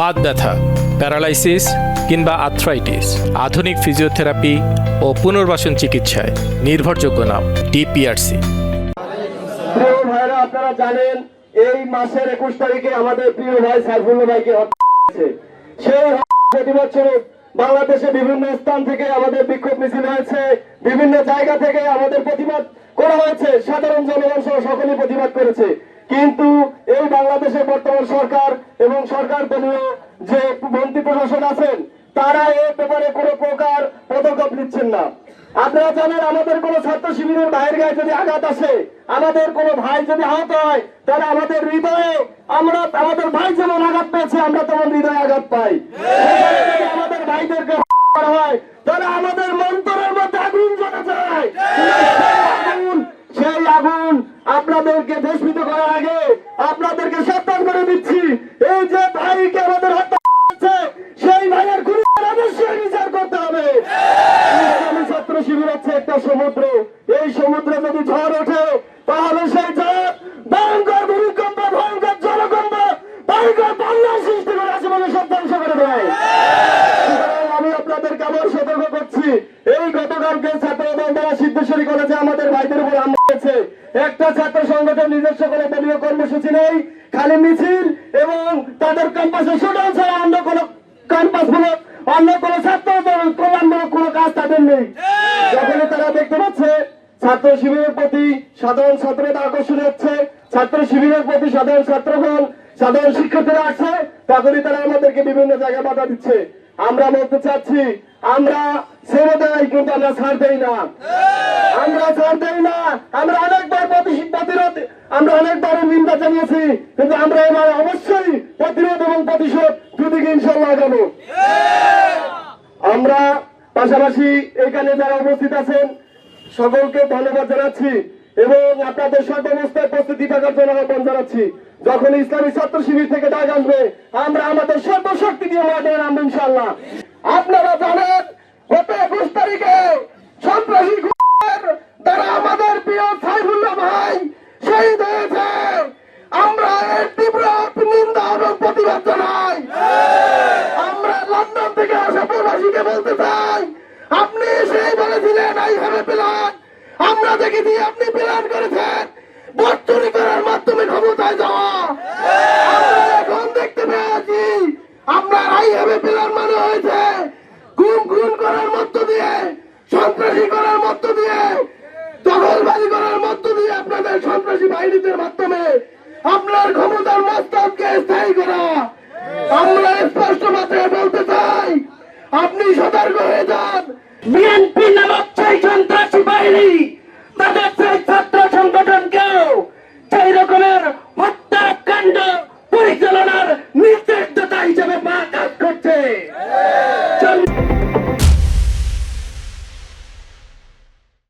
বাত ব্যথা, প্যারালাইসিস কিংবা আর্থ্রাইটিস, আধুনিক ফিজিওথেরাপি ও পুনর্বাসন চিকিৎসায় নির্ভরযোগ্য নাম ডিপিআরসি। প্রিয় ভাইরা, আপনারা জানেন এই মাসের 21 তারিখে আমাদের প্রিয় ভাই সাইফুল্লাহ ভাইকে হত্যা হয়েছে। সেই প্রতিবাদ স্বরূপ বাংলাদেশে বিভিন্ন স্থান থেকে আমাদের বিক্ষোভ মিছিল হয়েছে, বিভিন্ন জায়গা থেকে আমাদের প্রতিবাদ করা হয়েছে, সাধারণ জনগণ সহ সকলেই প্রতিবাদ করেছে। কিন্তু এই বাংলাদেশের বর্তমান সরকার এবং সরকার দলীয় যে মন্ত্রী প্রশাসন আছেন তারা এই ব্যাপারে কোনো প্রকার পদক্ষেপ নিচ্ছেন না। আপনারা জানেন আমাদের কোন ছাত্র শিবিরের ভাইয়ের গায়ে যদি আঘাত আসে, আমাদের কোন ভাই যদি আহত হয়, তাহলে আমাদের হৃদয়ে আমাদের ভাই যেমন আঘাত পেয়েছে আমরা তেমন হৃদয়ে আঘাত পাই। যদি আমাদের ভাইদেরকে করা হয় তাহলে আমাদের মন্তরের মধ্যে আগুন জ্বলে যায়। সেই আগুন আপনাদেরকে দেশবিত করার আগে আপনাদেরকে সাবধান করে দিচ্ছি, এই যে ভাইকে আমাদের হত্যা করেছে সেই ভাইয়ের খুনিদের অবশ্যই বিচার করতে হবে। ছাত্র শিবির হচ্ছে একটা সমুদ্র, এই সমুদ্রে যদি ঝড় ওঠে তাহলে সেই ঝড় ভয়ঙ্কর ভূমিকম্প, ভয়ঙ্কর জলকম্প, ভয়ঙ্কর বন্যার সৃষ্টি করে আশেপাশে সব ধ্বংস করে দেয়। আমি আপনাদেরকে আবার সতর্ক করছি, এই গতকালকে ছাত্রদল দ্বারা সিদ্ধেশ্বরী কলেজে আমাদের ভাইদের উপর হামলা হয়েছে। একটা ছাত্র সংগঠন নিজস্ব কোনো দলীয় কর্মসূচি নেই, খালি মিছিল এবং তাদের ক্যাম্পাসে শোডাউন ছাড়া অন্য কোনো ক্যাম্পাসমূলক অন্য কোনো ছাত্র কল্যাণমূলক কোনো কাজ তাদের নেই। যখনই তারা দেখতে পাচ্ছে ছাত্র শিবিরের প্রতি সাধারণ ছাত্ররা আকর্ষণ হচ্ছে, ছাত্র শিবিরের প্রতি সাধারণ ছাত্রগণ, সাধারণ শিক্ষার্থীরা আছে, তখনই তারা আমাদেরকে বিভিন্ন জায়গায় বাধা দিচ্ছে। আমরা বলতে চাচ্ছি আমরা ছেড়ে দেয়, কিন্তু আমরা ছাড় দেই না, আমরা ছাড় দেই না। আমরা অনেকবার প্রতিরোধ, আমরা অনেকবার নিন্দা জানিয়েছি, কিন্তু আমরা এবার অবশ্যই প্রতিরোধ এবং প্রতিশোধ দুদিকে ইনশাল্লাহ আগাবো। আমরা পাশাপাশি এখানে যারা উপস্থিত আছেন সকলকে ধন্যবাদ জানাচ্ছি এবং আপনাদের সর্বাবস্থায় প্রস্তুতি থাকার জন্য আহ্বান জানাচ্ছি। যখন ইসলামী ছাত্র শিবির থেকে ডাক আসবে আমরা আমাদের সর্বশক্তি দিয়ে মাঠে নামবো ইনশাল্লাহ। আপনারা জানেন গত 21 তারিখে সন্ত্রাসী দ্বারা আমাদের প্রিয় সাইফুল্লাহ ভাই শহীদ হয়েছে। আমরা এর তীব্র নিন্দা এবং প্রতিবাদ জানাই। আমরা লন্ডন থেকে আসা প্রবাসীকে বলতে চাই, আপনি সেই বলেছিলেন এই হবে প্ল্যান, আমরা দেখেছি আপনি প্ল্যান করেছেন ভোট চুরি করার মাধ্যমে ক্ষমতায় যাওয়া। আমরা এখন দেখতে পেয়েছি আপনার এইভাবে প্ল্যান মানে হয়েছে খুন করার মধ্য দিয়ে, সন্ত্রাসী করার মধ্য দিয়ে, দখলবাজি করার মধ্য দিয়ে, আপনাদের সন্ত্রাসী বাহিনীদের মাধ্যমে আপনার ক্ষমতার মস্তককে স্থায়ী করা। আমরা স্পষ্ট মাত্রায় বলতে চাই আপনি সতর্ক হয়ে যান। বিএনপি নামক সেই সন্ত্রাসী বাহিনী তাদের সেই ছাত্র সংগঠনকেও সেই রকমের